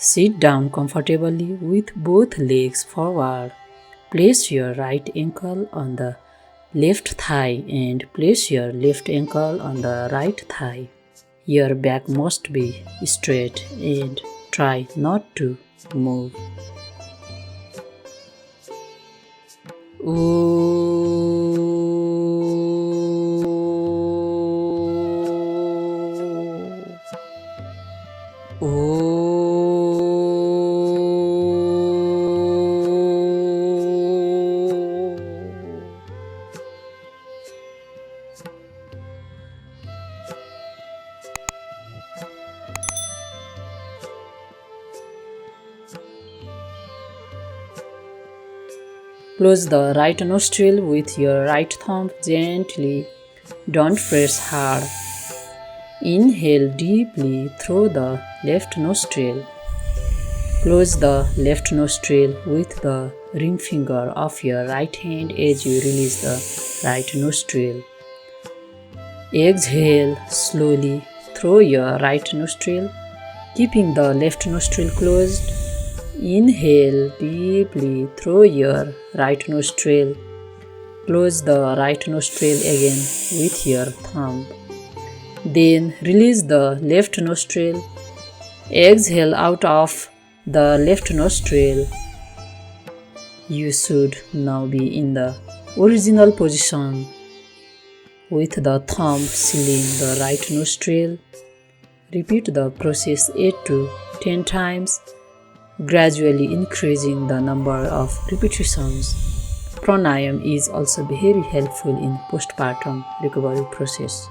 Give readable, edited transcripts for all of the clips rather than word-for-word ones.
Sit down comfortably with both legs forward. Place your right ankle on the left thigh and place your left ankle on the right thigh. Your back must be straight and try not to move. Close the right nostril with your right thumb gently. Don't press hard. Inhale deeply through the left nostril. Close the left nostril with the ring finger of your right hand as you release the right nostril. Exhale slowly through your right nostril, keeping the left nostril closed. Inhale deeply through your right nostril. Close the right nostril again with your thumb. Then release the left nostril. Exhale out of the left nostril. You should now be in the original position with the thumb sealing the right nostril. Repeat the process 8 to 10 times, gradually increasing the number of repetitions. Pranayama is also very helpful in postpartum recovery process.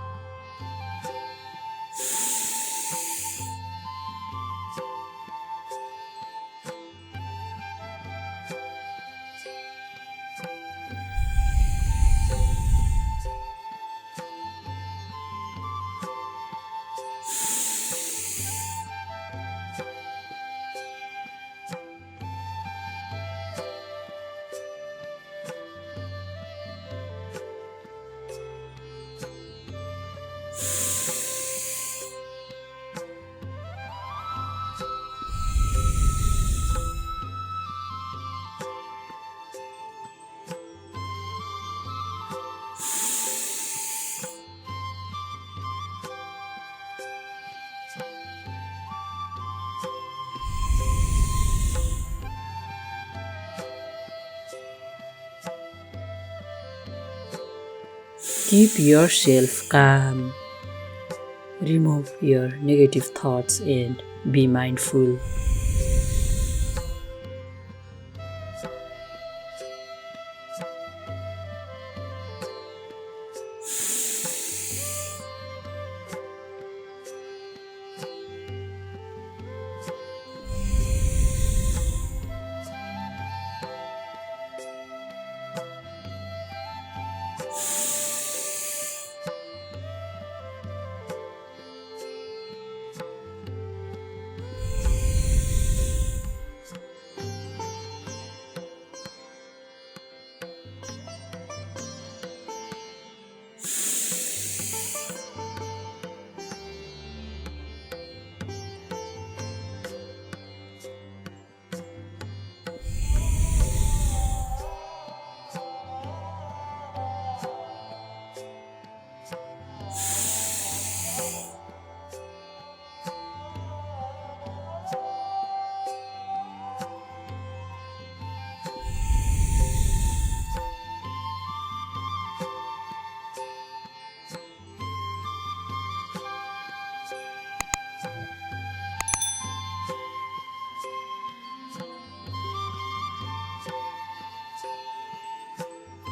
Keep yourself calm. Remove your negative thoughts and be mindful.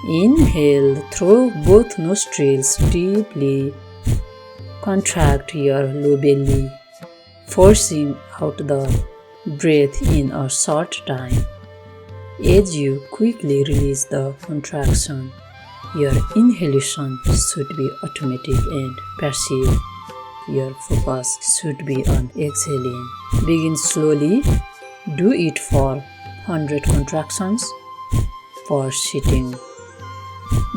Inhale through both nostrils deeply. Contract your low belly, forcing out the breath in a short time. As you quickly release the contraction, your inhalation should be automatic and passive. Your focus should be on exhaling. Begin slowly. Do it for 100 contractions for sitting.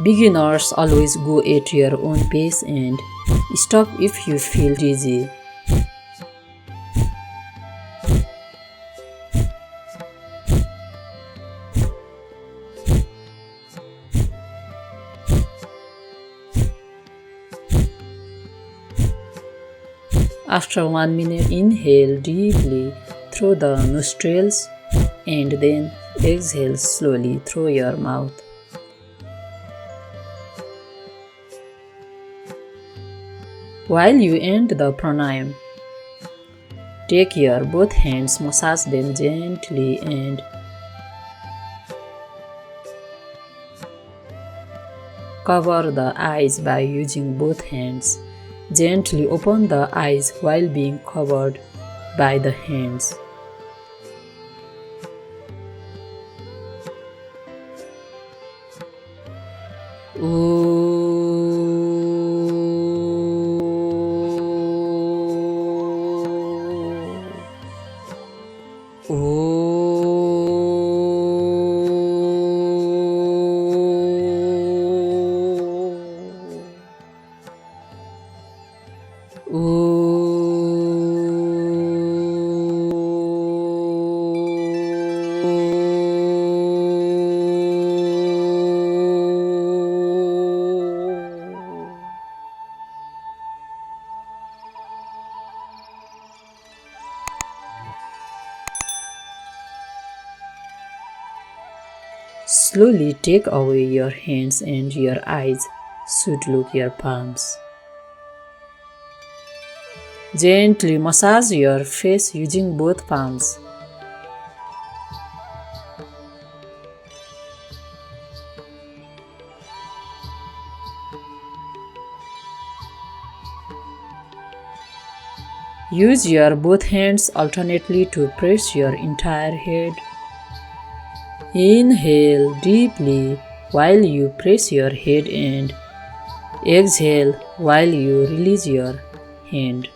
Beginners always go at your own pace and stop if you feel dizzy. After 1 minute, inhale deeply through the nostrils and then exhale slowly through your mouth. While you end the pranayama, take your both hands, massage them gently and cover the eyes by using both hands. Gently open the eyes while being covered by the hands. Slowly take away your hands and your eyes should look your palms. Gently massage your face using both palms. Use your both hands alternately to press your entire head. Inhale deeply while you press your head and exhale while you release your hand.